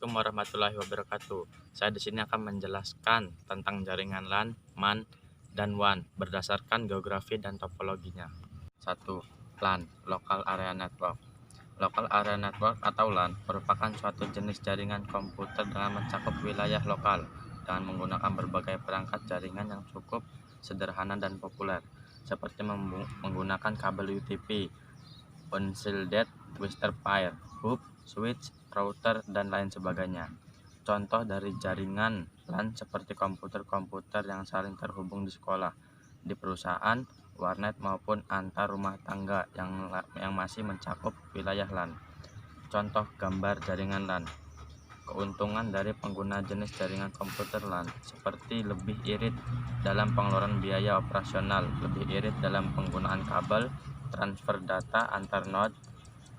Assalamualaikum warahmatullahi wabarakatuh. Saya di sini akan menjelaskan tentang jaringan LAN, MAN, dan WAN berdasarkan geografi dan topologinya. 1. LAN, Local Area Network. Local Area Network atau LAN merupakan suatu jenis jaringan komputer dengan mencakup wilayah lokal dengan menggunakan berbagai perangkat jaringan yang cukup sederhana dan populer, seperti menggunakan kabel UTP, unshielded twisted pair, hub, switch, router, dan lain sebagainya. Contoh dari jaringan LAN seperti komputer-komputer yang saling terhubung di sekolah, di perusahaan, warnet maupun antar rumah tangga yang masih mencakup wilayah LAN. Contoh gambar jaringan LAN. Keuntungan dari pengguna jenis jaringan komputer LAN seperti lebih irit dalam pengeluaran biaya operasional, lebih irit dalam penggunaan kabel, transfer data antar node,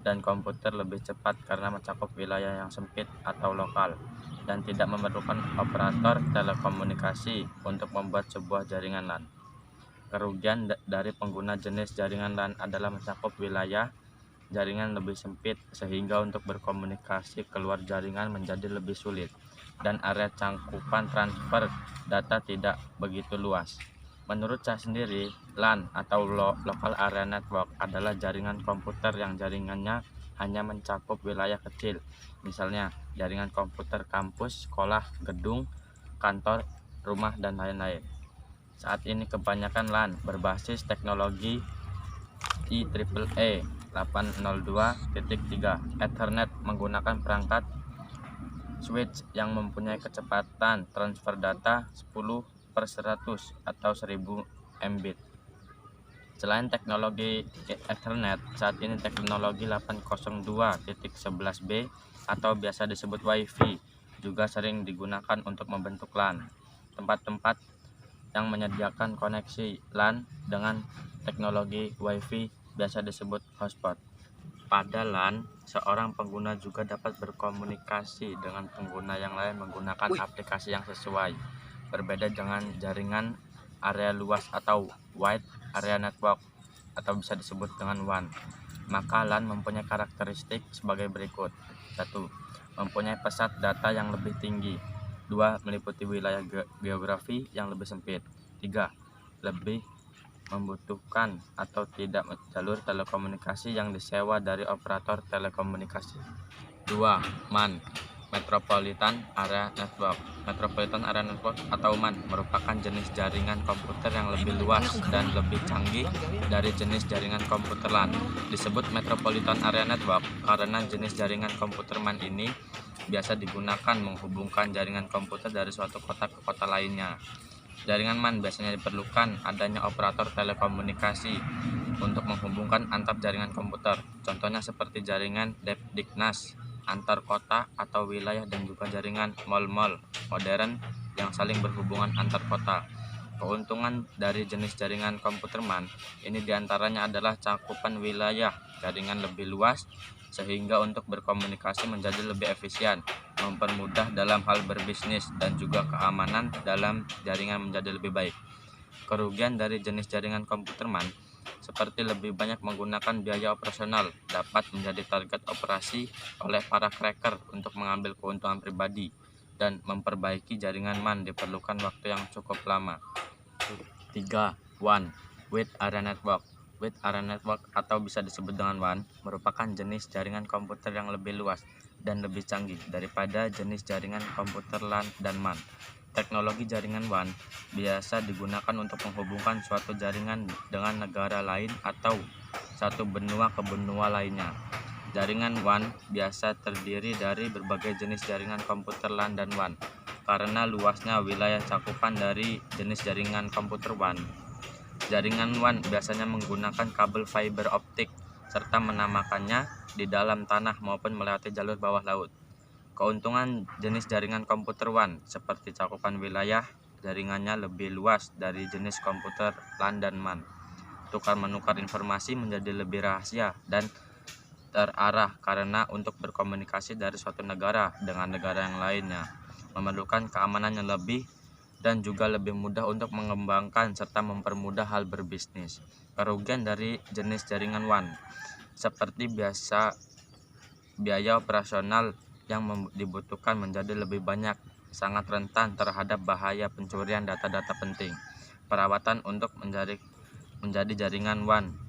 dan komputer lebih cepat karena mencakup wilayah yang sempit atau lokal dan tidak memerlukan operator telekomunikasi untuk membuat sebuah jaringan LAN. Kerugian dari pengguna jenis jaringan LAN adalah mencakup wilayah jaringan lebih sempit sehingga untuk berkomunikasi keluar jaringan menjadi lebih sulit dan area cakupan transfer data tidak begitu luas. Menurut saya sendiri, LAN atau Local Area Network adalah jaringan komputer yang jaringannya hanya mencakup wilayah kecil, misalnya jaringan komputer kampus, sekolah, gedung, kantor, rumah, dan lain-lain. Saat ini kebanyakan LAN berbasis teknologi IEEE 802.3 Ethernet menggunakan perangkat switch yang mempunyai kecepatan transfer data 10/100 atau 1000 Mbit. Selain teknologi Ethernet, saat ini teknologi 802.11b atau biasa disebut Wi-Fi juga sering digunakan untuk membentuk LAN. Tempat-tempat yang menyediakan koneksi LAN dengan teknologi Wi-Fi biasa disebut hotspot. Pada LAN, seorang pengguna juga dapat berkomunikasi dengan pengguna yang lain menggunakan aplikasi yang sesuai. Berbeda dengan jaringan area luas atau wide area network atau bisa disebut dengan WAN. Maka LAN mempunyai karakteristik sebagai berikut. 1. Mempunyai pesat data yang lebih tinggi. 2. Meliputi wilayah geografi yang lebih sempit. 3. Lebih membutuhkan atau tidak jalur telekomunikasi yang disewa dari operator telekomunikasi. 2. MAN, Metropolitan Area Network. Metropolitan Area Network atau MAN merupakan jenis jaringan komputer yang lebih luas dan lebih canggih dari jenis jaringan komputer LAN. Disebut Metropolitan Area Network karena jenis jaringan komputer MAN ini biasa digunakan menghubungkan jaringan komputer dari suatu kota ke kota lainnya. Jaringan MAN biasanya diperlukan adanya operator telekomunikasi untuk menghubungkan antar jaringan komputer. Contohnya seperti jaringan Depdiknas antar kota atau wilayah dan juga jaringan mal-mal modern yang saling berhubungan antar kota. Keuntungan dari jenis jaringan komputer MAN ini diantaranya adalah cakupan wilayah jaringan lebih luas sehingga untuk berkomunikasi menjadi lebih efisien, mempermudah dalam hal berbisnis dan juga keamanan dalam jaringan menjadi lebih baik. Kerugian dari jenis jaringan komputer MAN seperti lebih banyak menggunakan biaya operasional dapat menjadi target operasi oleh para cracker untuk mengambil keuntungan pribadi dan memperbaiki jaringan MAN diperlukan waktu yang cukup lama. 3. WAN, Wide Area Network. Wide Area Network atau bisa disebut dengan WAN merupakan jenis jaringan komputer yang lebih luas dan lebih canggih daripada jenis jaringan komputer LAN dan MAN. Teknologi jaringan WAN biasa digunakan untuk menghubungkan suatu jaringan dengan negara lain atau satu benua ke benua lainnya. Jaringan WAN biasa terdiri dari berbagai jenis jaringan komputer LAN dan WAN. Karena luasnya wilayah cakupan dari jenis jaringan komputer WAN, jaringan WAN biasanya menggunakan kabel fiber optik serta menamakannya di dalam tanah maupun melewati jalur bawah laut. Keuntungan jenis jaringan komputer WAN seperti cakupan wilayah jaringannya lebih luas dari jenis komputer LAN dan MAN. Tukar-menukar informasi menjadi lebih rahasia dan terarah karena untuk berkomunikasi dari suatu negara dengan negara yang lainnya memerlukan keamanan yang lebih dan juga lebih mudah untuk mengembangkan serta mempermudah hal berbisnis. Kerugian dari jenis jaringan WAN seperti biaya operasional yang dibutuhkan menjadi lebih banyak, sangat rentan terhadap bahaya pencurian data-data penting. Perawatan untuk menjadi jaringan WAN